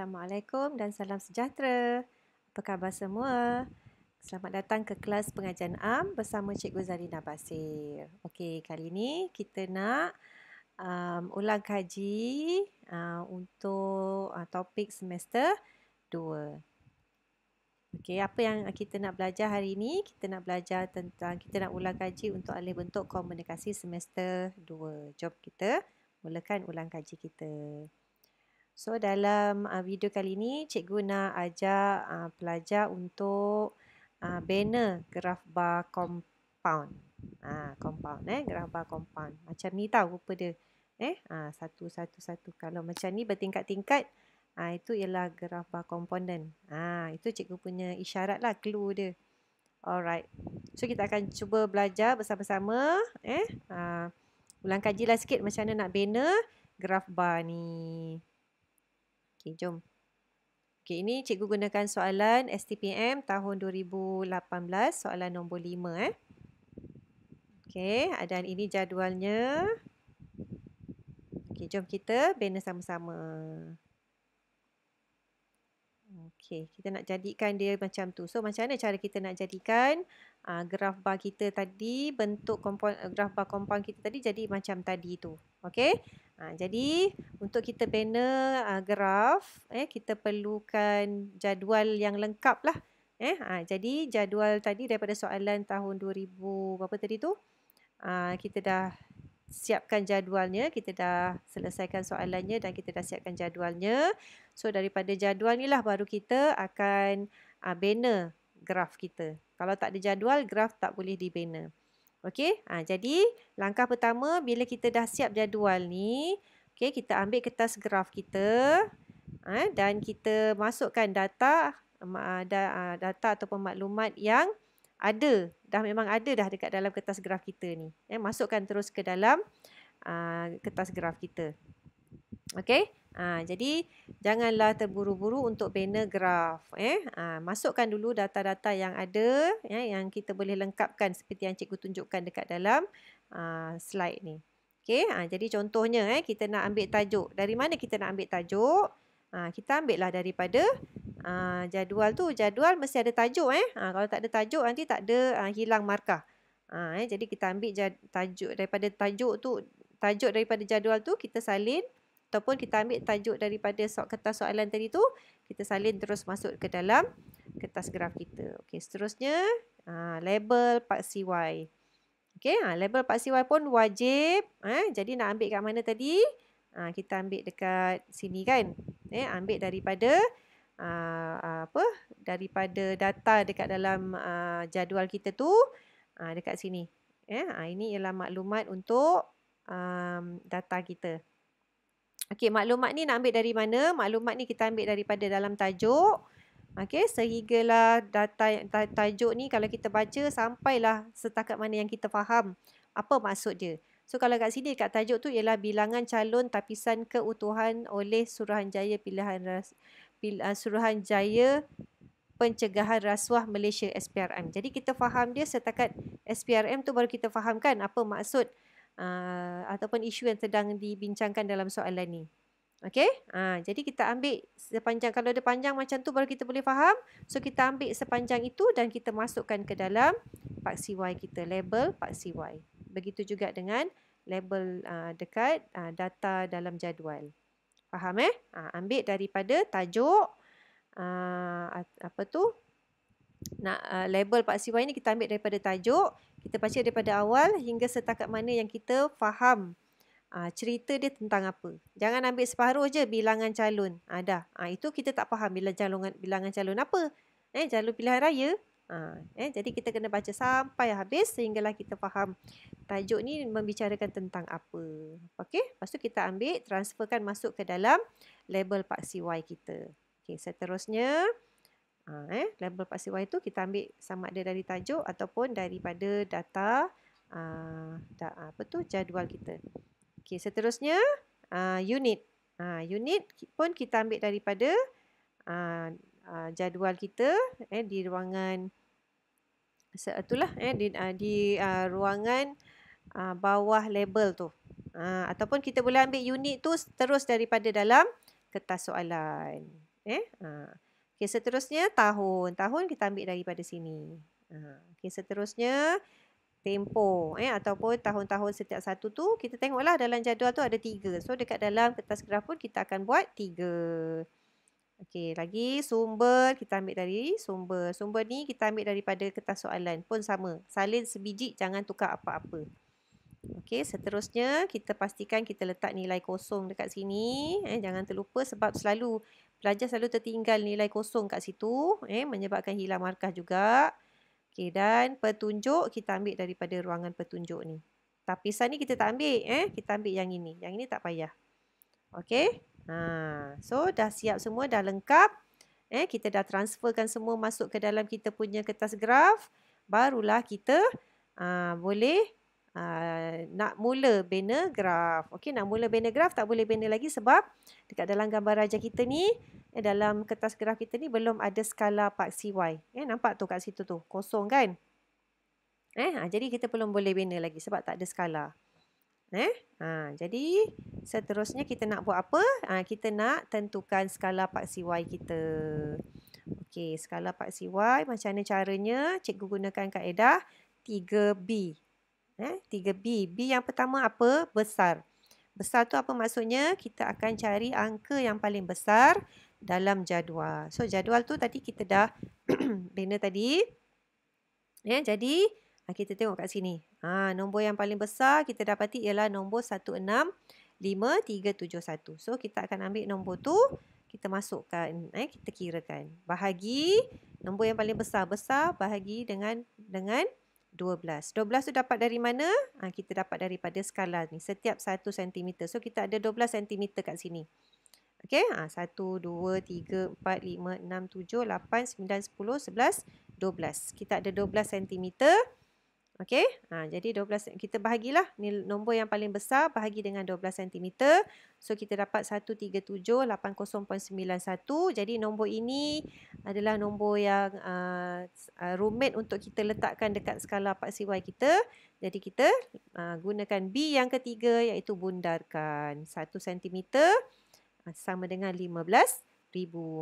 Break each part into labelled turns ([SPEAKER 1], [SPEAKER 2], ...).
[SPEAKER 1] Assalamualaikum dan salam sejahtera. Apa khabar semua? Selamat datang ke kelas pengajian am bersama Cikgu Zarina Basir. Okey, kali ini kita nak ulang kaji untuk topik semester 2. Okey, apa yang kita nak belajar hari ini? Kita nak belajar tentang, kita nak ulang kaji untuk alih bentuk komunikasi semester 2. Jom kita mulakan ulang kaji kita. So, dalam video kali ini, cikgu nak ajak pelajar untuk bina graf bar compound. Compound, graf bar compound. Macam ni tahu rupa dia. Satu. Kalau macam ni bertingkat-tingkat, itu ialah graf bar component. Itu cikgu punya isyarat lah, clue dia. Alright. So, kita akan cuba belajar bersama-sama. Ulang kajilah sikit macam mana nak bina graf bar ni. Okey, jom. Okey, ini cikgu gunakan soalan STPM tahun 2018, soalan nombor 5. Okey, dan ini jadualnya. Okey, jom kita bina sama-sama. Okey, kita nak jadikan dia macam tu. So, macam mana cara kita nak jadikan graf bar kita tadi, bentuk graf bar compound kita tadi jadi macam tadi tu. Okey. Jadi, untuk kita bina graf, kita perlukan jadual yang lengkap lah. Jadi, jadual tadi daripada soalan tahun 2000, berapa tadi tu? Kita dah siapkan jadualnya, kita dah selesaikan soalannya dan kita dah siapkan jadualnya. So, daripada jadual ni lah baru kita akan bina graf kita. Kalau tak ada jadual, graf tak boleh dibina. Okey, jadi langkah pertama bila kita dah siap jadual ni, okey, kita ambil kertas graf kita dan kita masukkan data ataupun maklumat yang dah memang ada dah dekat dalam kertas graf kita ni. Masukkan terus ke dalam kertas graf kita. Okey, jadi janganlah terburu-buru untuk bina graf. Masukkan dulu data-data yang ada, yang kita boleh lengkapkan seperti yang cikgu tunjukkan dekat dalam slide ni. Okey, jadi contohnya kita nak ambil tajuk. Dari mana kita nak ambil tajuk? Kita ambil lah daripada jadual tu. Jadual mesti ada tajuk. Kalau tak ada tajuk nanti tak ada, hilang markah. Jadi kita ambil tajuk daripada tajuk daripada jadual tu kita salin. Ataupun kita ambil tajuk daripada kertas soalan tadi tu, kita salin terus masuk ke dalam kertas graf kita. Okey, seterusnya label part CY. Okey, label part CY pun wajib. Jadi nak ambil kat mana tadi? Kita ambil dekat sini kan. Ambil daripada daripada data dekat dalam jadual kita tu, dekat sini. Ini ialah maklumat untuk data kita. Okey, maklumat ni nak ambil dari mana? Maklumat ni kita ambil daripada dalam tajuk. Okey, sehinggalah tajuk ni kalau kita baca sampailah setakat mana yang kita faham apa maksud dia. So, kalau kat sini kat tajuk tu ialah bilangan calon tapisan keutuhan oleh Suruhanjaya Suruhanjaya Pencegahan Rasuah Malaysia SPRM. Jadi kita faham dia setakat SPRM tu baru kita fahamkan apa maksud ataupun isu yang sedang dibincangkan dalam soalan ni. Okey, jadi kita ambil sepanjang, kalau ada panjang macam tu baru kita boleh faham. So, kita ambil sepanjang itu dan kita masukkan ke dalam part CY kita, label part CY. Begitu juga dengan label dekat data dalam jadual. Faham ambil daripada tajuk, label part CY ni kita ambil daripada tajuk, kita baca daripada awal hingga setakat mana yang kita faham cerita dia tentang apa. Jangan ambil separuh je bilangan calon. Itu kita tak faham bilangan calon apa. Calon pilihan raya. Jadi kita kena baca sampai habis sehinggalah kita faham tajuk ni membicarakan tentang apa. Okey, lepas tu kita ambil, transferkan masuk ke dalam label part CY kita. Okey, seterusnya label part CY tu kita ambil sama ada dari tajuk ataupun daripada data jadual kita. Okey, seterusnya unit. Unit pun kita ambil daripada jadual kita di ruangan di ruangan bawah label tu. Ataupun kita boleh ambil unit tu terus daripada dalam kertas soalan. Okey, seterusnya tahun. Tahun kita ambil daripada sini. Okey, seterusnya tempoh ataupun tahun-tahun setiap satu tu kita tengoklah dalam jadual tu ada 3. So dekat dalam kertas graf pun kita akan buat 3. Okey, lagi sumber kita ambil dari sumber. Sumber ni kita ambil daripada kertas soalan pun sama. Salin sebiji, jangan tukar apa-apa. Okey, seterusnya kita pastikan kita letak nilai kosong dekat sini. Jangan terlupa sebab pelajar selalu tertinggal nilai kosong kat situ. Menyebabkan hilang markah juga. Okey, dan petunjuk kita ambil daripada ruangan petunjuk ni. Tapisan ni kita tak ambil. Kita ambil yang ini. Yang ini tak payah. Okey. So dah siap semua, dah lengkap. Kita dah transferkan semua masuk ke dalam kita punya kertas graf. Barulah kita boleh nak mula bina graf. Okey, nak mula bina graf tak boleh bina lagi sebab dekat dalam gambar raja kita ni, dalam kertas graf kita ni belum ada skala paksi Y. Nampak tu kat situ tu, kosong kan? Jadi kita belum boleh bina lagi sebab tak ada skala. Jadi seterusnya kita nak buat apa? Kita nak tentukan skala paksi Y kita. Okey, skala paksi Y macam mana caranya? Cikgu gunakan kaedah 3B. 3B. B yang pertama apa? Besar. Besar tu apa maksudnya? Kita akan cari angka yang paling besar dalam jadual. So jadual tu tadi kita dah bina tadi. Jadi kita tengok kat sini. Nombor yang paling besar kita dapati ialah nombor 165371. So kita akan ambil nombor tu, kita masukkan, kita kirakan. Bahagi nombor yang paling besar bahagi dengan 12. 12 tu dapat dari mana? Kita dapat daripada skala ni. Setiap 1 cm. So, kita ada 12 cm kat sini. Okey. 1, 2, 3, 4, 5, 6, 7, 8, 9, 10, 11, 12. Kita ada 12 cm. Okey. Jadi 12 kita bahagilah ni nombor yang paling besar bahagi dengan 12 cm. So kita dapat 13780.91. Jadi nombor ini adalah nombor yang rumit untuk kita letakkan dekat skala paksi Y kita. Jadi kita gunakan B yang ketiga iaitu bundarkan 1 cm sama dengan 15,000.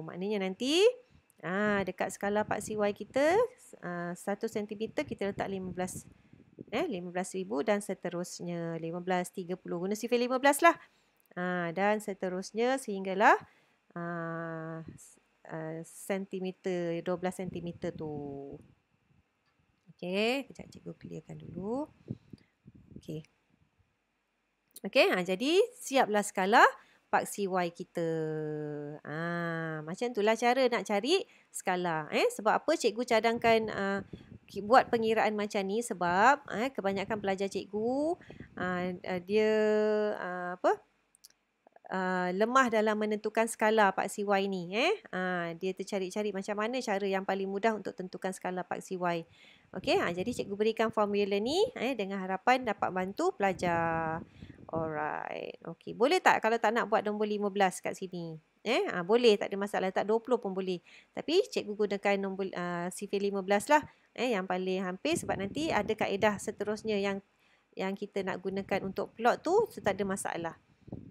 [SPEAKER 1] Maknanya nanti dekat skala paksi Y kita 1 cm kita letak 15,000 dan seterusnya 15, 30 guna sifar 15 lah. Dan seterusnya sehinggalah sentimeter 12 cm tu. Okey, kejap cikgu clearkan dulu. Okey. Jadi siaplah skala paksi Y kita. Macam itulah cara nak cari skala. Sebab apa cikgu cadangkan buat pengiraan macam ni sebab kebanyakan pelajar cikgu dia lemah dalam menentukan skala paksi Y ni. Dia tercari-cari macam mana cara yang paling mudah untuk tentukan skala paksi Y. Okey, jadi cikgu berikan formula ni dengan harapan dapat bantu pelajar. Alright. Okey, boleh tak kalau tak nak buat nombor 15 kat sini? Boleh, tak ada masalah. Tak 20 pun boleh. Tapi cikgu gunakan nombor sifar 15 lah. Yang paling hampir sebab nanti ada kaedah seterusnya yang kita nak gunakan untuk plot tu, so tak ada masalah.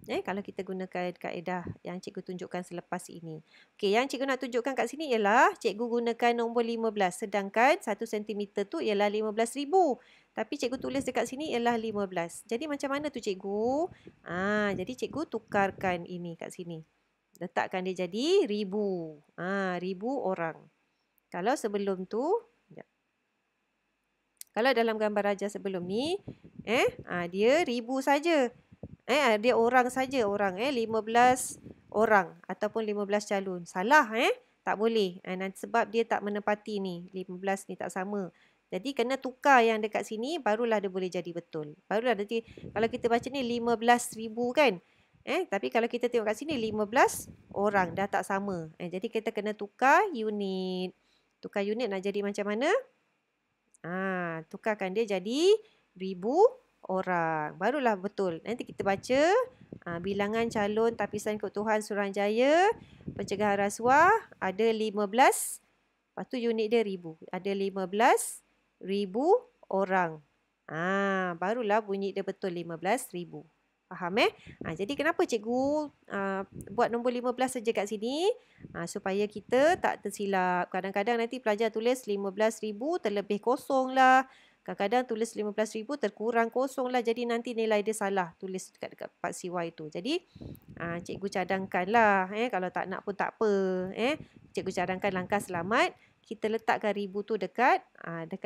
[SPEAKER 1] Kalau kita gunakan kaedah yang cikgu tunjukkan selepas ini. Okey, yang cikgu nak tunjukkan kat sini ialah cikgu gunakan nombor 15. Sedangkan 1 cm tu ialah 15,000. Tapi cikgu tulis dekat sini ialah 15. Jadi macam mana tu cikgu? Jadi cikgu tukarkan ini kat sini. Letakkan dia jadi 1000. 1000 orang. Kalau sebelum tu, kalau dalam gambar raja sebelum ni, dia 1000 saja. Dia orang saja orang 15 orang ataupun 15 calon. Salah tak boleh. Nanti sebab dia tak menepati ni. 15 ni tak sama. Jadi kena tukar yang dekat sini barulah dia boleh jadi betul. Barulah nanti kalau kita baca ni 15,000 kan. Tapi kalau kita tengok kat sini 15 orang dah tak sama. Jadi kita kena tukar unit. Tukar unit nak jadi macam mana? Tukarkan dia jadi 1000 orang. Barulah betul. Nanti kita baca bilangan calon tapisan keutuhan Suruhanjaya pencegahan rasuah ada 15. Lepas tu unit dia 1000. Ada 15,000 orang. Barulah bunyi dia betul 15,000. Faham jadi kenapa cikgu buat nombor 15 saja kat sini? Supaya kita tak tersilap. Kadang-kadang nanti pelajar tulis 15,000 terlebih kosong lah. Kadang-kadang tulis 15,000 terkurang kosong lah. Jadi nanti nilai dia salah tulis dekat part CY tu. Jadi cikgu cadangkan lah. Kalau tak nak pun tak apa. Cikgu cadangkan langkah selamat. Kita letakkan ribu tu dekat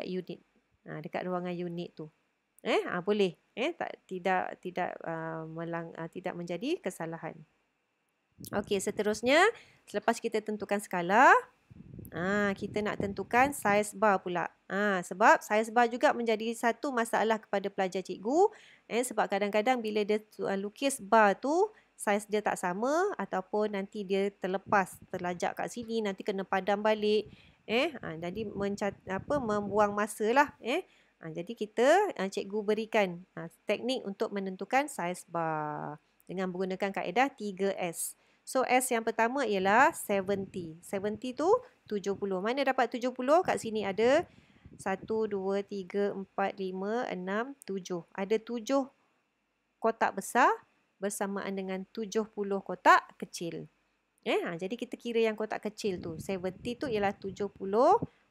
[SPEAKER 1] unit. Dekat ruangan unit tu. Boleh tidak menjadi kesalahan. Okey, seterusnya selepas kita tentukan skala, kita nak tentukan saiz bar pula. Sebab saiz bar juga menjadi satu masalah kepada pelajar cikgu. Sebab kadang-kadang bila dia lukis bar tu, saiz dia tak sama ataupun nanti dia terlepas, terlajak kat sini, nanti kena padam balik. Jadi membuang masa lah. Jadi cikgu berikan teknik untuk menentukan saiz bar dengan menggunakan kaedah 3S. So S yang pertama ialah 70. 70 tu 70. Mana dapat 70? Kat sini ada 1, 2, 3, 4, 5, 6, 7. Ada 7 kotak besar bersamaan dengan 70 kotak kecil. Jadi kita kira yang kotak kecil tu. 70 tu ialah 70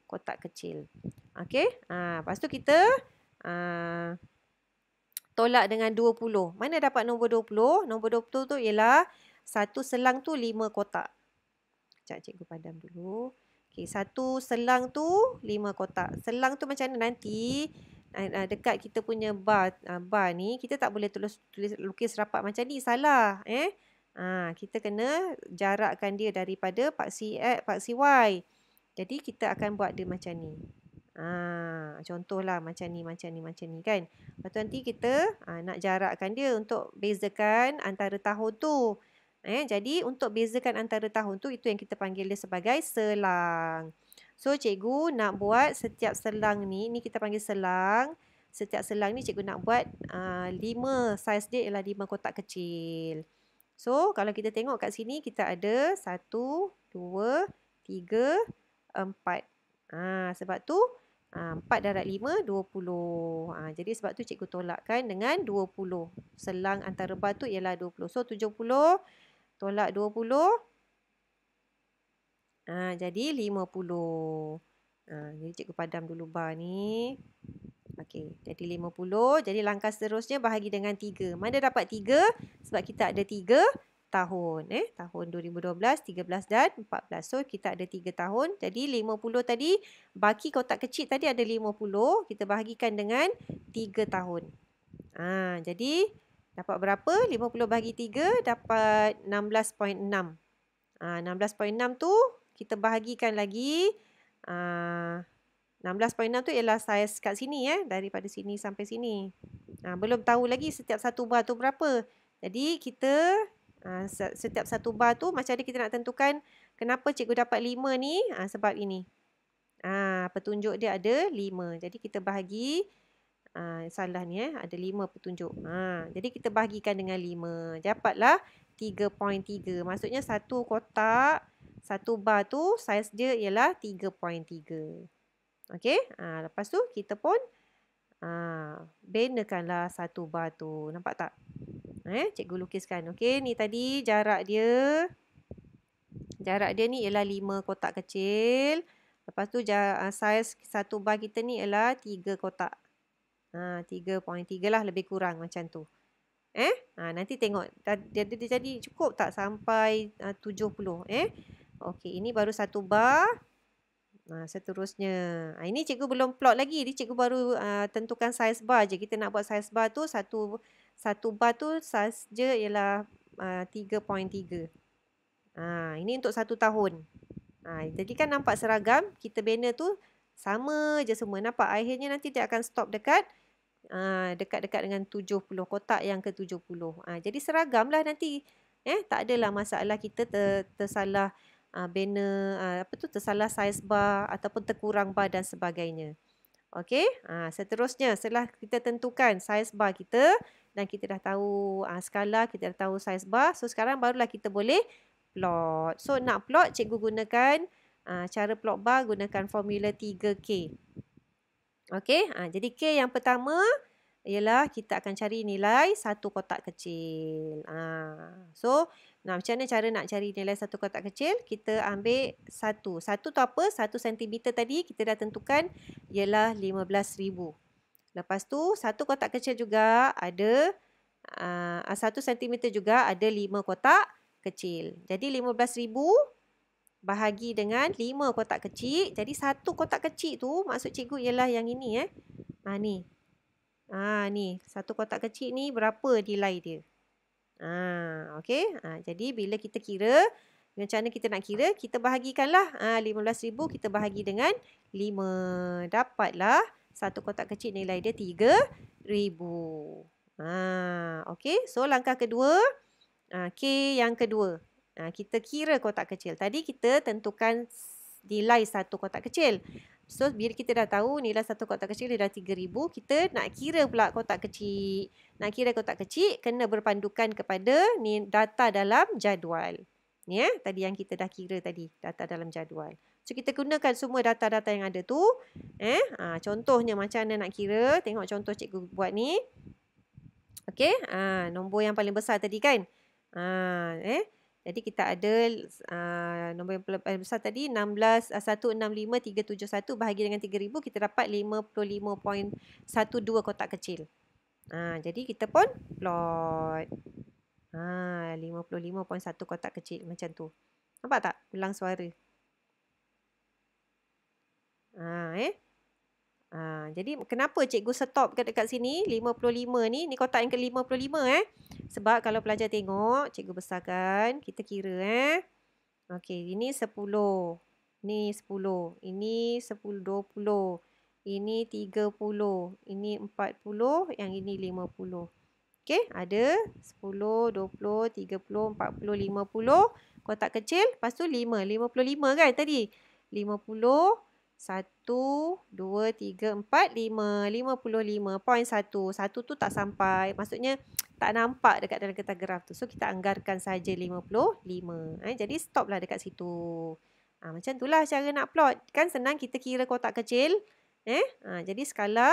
[SPEAKER 1] kotak kecil. Okey. Lepas tu kita tolak dengan 20. Mana dapat nombor 20? Nombor 20 tu ialah satu selang tu 5 kotak. Sekejap cikgu padam dulu. Okey, satu selang tu 5 kotak. Selang tu macam mana nanti dekat kita punya bar ni kita tak boleh tulis lukis rapat macam ni, salah. Kita kena jarakkan dia daripada part CY. Jadi kita akan buat dia macam ni. Contohlah macam ni kan. Lepas tu nanti kita nak jarakkan dia untuk bezakan antara tahun tu. Jadi untuk bezakan antara tahun tu, itu yang kita panggil dia sebagai selang. So cikgu nak buat setiap selang ni kita panggil selang. Setiap selang ni cikgu nak buat 5, saiz dia ialah 5 kotak kecil. So kalau kita tengok kat sini kita ada 1, 2, 3, 4. Sebab tu 4 darab 5, 20. Jadi sebab tu cikgu tolakkan dengan 20. Selang antara bar tu ialah 20. So 70 tolak 20. Jadi 50. Jadi cikgu padam dulu bar ni. Okey, jadi 50. Jadi langkah seterusnya bahagi dengan 3. Mana dapat 3? Sebab kita ada 3 tahun. Tahun 2012, 13 dan 14. So kita ada 3 tahun. Jadi 50 tadi, baki kotak kecil tadi ada 50. Kita bahagikan dengan 3 tahun. Jadi dapat berapa? 50 bahagi 3 dapat 16.6. 16.6 tu kita bahagikan lagi. 16.6 tu ialah saiz kat sini daripada sini sampai sini. Belum tahu lagi setiap satu bar tu berapa. Jadi kita setiap satu bar tu macam mana kita nak tentukan kenapa cikgu dapat 5 ni? Sebab ini. Petunjuk dia ada 5. Jadi kita bahagi salah ni ada 5 petunjuk. Jadi kita bahagikan dengan 5. Dapatlah 3.3. Maksudnya satu kotak, satu bar tu saiz dia ialah 3.3. Okey, lepas tu kita pun benakanlah satu bar tu. Nampak tak? Cikgu lukiskan. Okey, ni tadi jarak dia. Jarak dia ni ialah 5 kotak kecil. Lepas tu saiz satu bar kita ni ialah 3 kotak. 3.3 lah lebih kurang macam tu. Nanti tengok dia jadi cukup tak sampai 70. Okey, ini baru satu bar. Seterusnya. Ini cikgu belum plot lagi. Ini cikgu baru tentukan saiz bar je. Kita nak buat saiz bar tu satu bar tu saiz je ialah 3.3. Ini untuk 1 tahun. Jadi kan nampak seragam. Kita banner tu sama je semua. Nampak akhirnya nanti dia akan stop dekat dekat-dekat dengan 70. Kotak yang ke-70. Jadi seragam lah nanti. Tak adalah masalah kita tersalah banner, tersalah saiz bar ataupun terkurang bar dan sebagainya. Okey, seterusnya setelah kita tentukan saiz bar kita dan kita dah tahu skala, kita dah tahu saiz bar. So sekarang barulah kita boleh plot. So nak plot, cikgu gunakan cara plot bar gunakan formula 3K. Okey, jadi K yang pertama ialah kita akan cari nilai satu kotak kecil. So, macam mana cara nak cari nilai satu kotak kecil? Kita ambil satu. Satu tu apa? 1 cm tadi kita dah tentukan ialah 15,000. Lepas tu, satu kotak kecil juga ada 1 cm juga ada 5 kotak kecil. Jadi 15,000 bahagi dengan 5 kotak kecil. Jadi satu kotak kecil tu maksud cikgu ialah yang ini ni. Ni satu kotak kecil ni berapa nilai dia? Okey. Jadi bila kita kira, macam mana kita nak kira? Kita bahagikanlah. 15,000 kita bahagi dengan 5. Dapatlah satu kotak kecil nilai dia 3,000. Okey. So langkah kedua, K yang kedua. Kita kira kotak kecil. Tadi kita tentukan nilai satu kotak kecil. So, bila kita dah tahu nilai satu kotak kecil dia dah 3,000, kita nak kira pula kotak kecil. Nak kira kotak kecil, kena berpandukan kepada data dalam jadual. Ni tadi yang kita dah kira tadi, data dalam jadual. So, kita gunakan semua data-data yang ada tu. Contohnya macam mana nak kira. Tengok contoh cikgu buat ni. Okey, nombor yang paling besar tadi kan. Jadi kita ada nombor yang paling besar tadi 165,371 bahagi dengan 3,000 kita dapat 55.12 kotak kecil. Jadi kita pun plot. 55.1 kotak kecil macam tu. Nampak tak? Ulang suara. Jadi kenapa cikgu stop dekat sini 55 ni kotak yang ke-55 sebab kalau pelajar tengok cikgu besarkan kita kira okey ini 10 ni 10 ini 10 20 ini 30 ini 40 yang ini 50. Okey ada 10 20 30 40 50 kotak kecil lepas tu 55 kan tadi 50 1, 2, 3, 4, 5. 55.1. Satu tu tak sampai. Maksudnya tak nampak dekat dalam kertas graf tu. So kita anggarkan saja 55. Jadi stoplah dekat situ. Macam itulah cara nak plot. Kan senang kita kira kotak kecil. Jadi skala.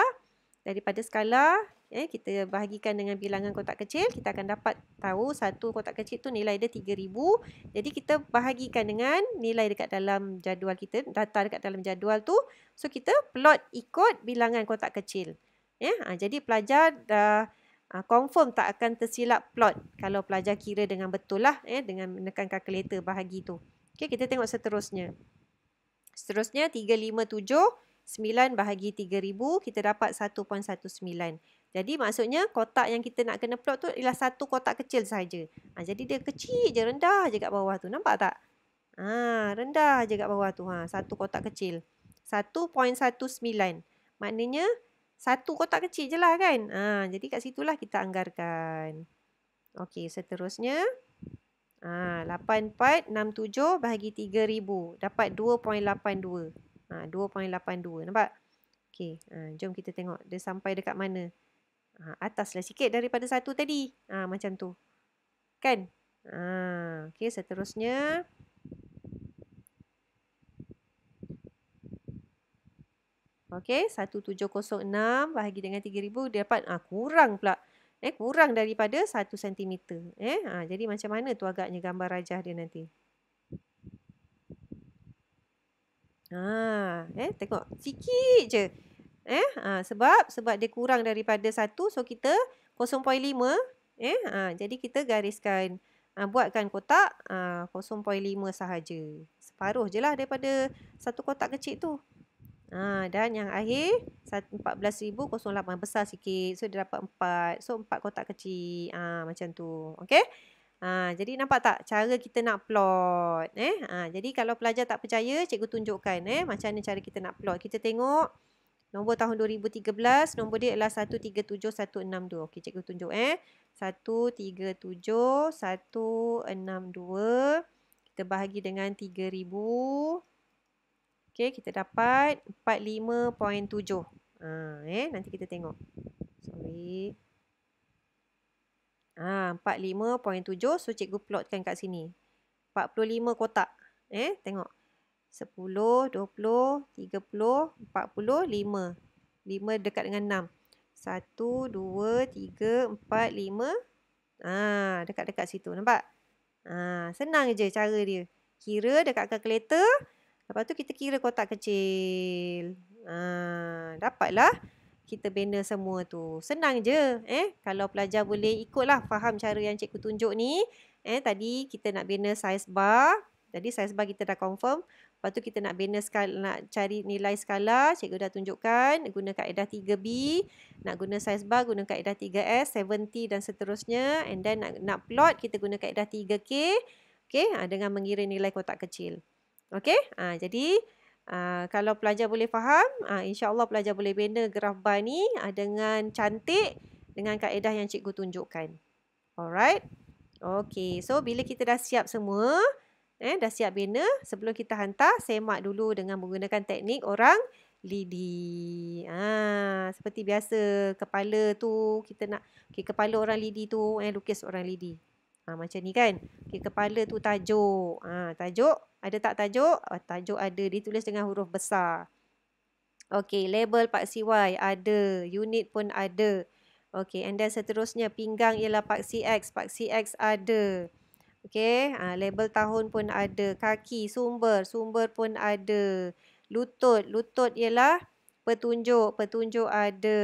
[SPEAKER 1] Daripada skala kita bahagikan dengan bilangan kotak kecil, kita akan dapat tahu satu kotak kecil tu nilai dia 3,000. Jadi kita bahagikan dengan nilai dekat dalam jadual kita, data dekat dalam jadual tu. So kita plot ikut bilangan kotak kecil. Jadi pelajar dah confirm tak akan tersilap plot kalau pelajar kira dengan betul lah dengan menekan kalkulator bahagi tu. Okey, kita tengok seterusnya. Seterusnya 357.9 bahagi 3,000 kita dapat 1.19. Jadi maksudnya kotak yang kita nak kena plot tu ialah satu kotak kecil saja. Jadi dia kecil je, rendah je kat bawah tu. Nampak tak? Rendah je kat bawah tu. Satu kotak kecil. 1.19. Maknanya satu kotak kecil je lah kan. Jadi kat situlah kita anggarkan. Okey, seterusnya 8467 bahagi 3,000 dapat 2.82. 2.82. Nampak? Okey, jom kita tengok dia sampai dekat mana. Ataslah sikit daripada satu tadi. Macam tu. Kan? Okey, seterusnya. Okey, 1706 bahagi dengan 3,000 dia dapat kurang pula. Kurang daripada 1 cm. Jadi macam mana tu agaknya gambar rajah dia nanti? Tengok sikit je. Sebab dia kurang daripada 1, so kita 0.5. Jadi kita gariskan, buatkan kotak 0.5 sahaja. Separuh je lah daripada satu kotak kecil tu. Dan yang akhir 14,008 besar sikit. So dia dapat 4. So 4 kotak kecil. Macam tu. Okey? Jadi nampak tak cara kita nak plot? Jadi kalau pelajar tak percaya, cikgu tunjukkan macam mana cara kita nak plot. Kita tengok nombor tahun 2013, nombor dia ialah 137162. Okey, cikgu tunjuk 137162. Kita bahagi dengan 3,000. Okey, kita dapat 45.7. Nanti kita tengok. Sorry. 45.7. So cikgu plotkan kat sini. 45 kotak. Tengok. 10, 20, 30, 40, 5. 5 dekat dengan 6. 1, 2, 3, 4, 5. Dekat-dekat situ. Nampak? Senang je cara dia. Kira dekat kalkulator. Lepas tu kita kira kotak kecil. Dapatlah kita bina semua tu. Senang je. Kalau pelajar boleh ikutlah, faham cara yang cikgu tunjuk ni. Tadi kita nak bina saiz bar. Jadi saiz bar kita dah confirm. Lepas tu kita nak bina skala, nak cari nilai skala. Cikgu dah tunjukkan. Guna kaedah 3B. Nak guna saiz bar, guna kaedah 3S, 70 dan seterusnya. And then nak plot, kita guna kaedah 3K. Okay, dengan mengira nilai kotak kecil. Okay, jadi kalau pelajar boleh faham, insya-Allah pelajar boleh bina graf bar ni dengan cantik dengan kaedah yang cikgu tunjukkan. Alright. Okay, so bila kita dah siap semua, dah siap bina, sebelum kita hantar, semak dulu dengan menggunakan teknik orang lidi. Seperti biasa, kepala tu kita nak, kepala orang lidi tu, lukis orang lidi. Macam ni kan. Kepala tu tajuk. Tajuk, ada tak tajuk? Tajuk ada, ditulis dengan huruf besar. Label paksi Y ada, unit pun ada. And then seterusnya pinggang ialah paksi X ada. Label tahun pun ada, kaki, sumber pun ada. Lutut ialah petunjuk ada.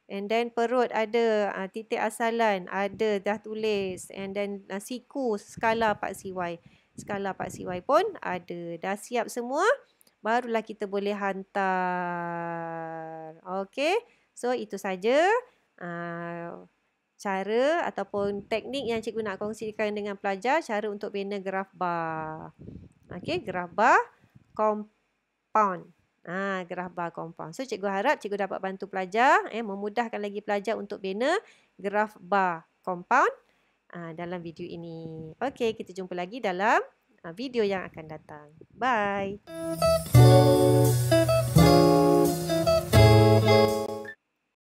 [SPEAKER 1] And then perut ada, titik asalan ada, dah tulis. And then siku, skala paksi Y pun ada. Dah siap semua, barulah kita boleh hantar. So itu saja cara ataupun teknik yang cikgu nak kongsikan dengan pelajar, cara untuk bina graf bar. Graf bar compound. Graf bar compound. So cikgu harap cikgu dapat bantu pelajar, memudahkan lagi pelajar untuk bina graf bar compound dalam video ini. Kita jumpa lagi dalam video yang akan datang. Bye.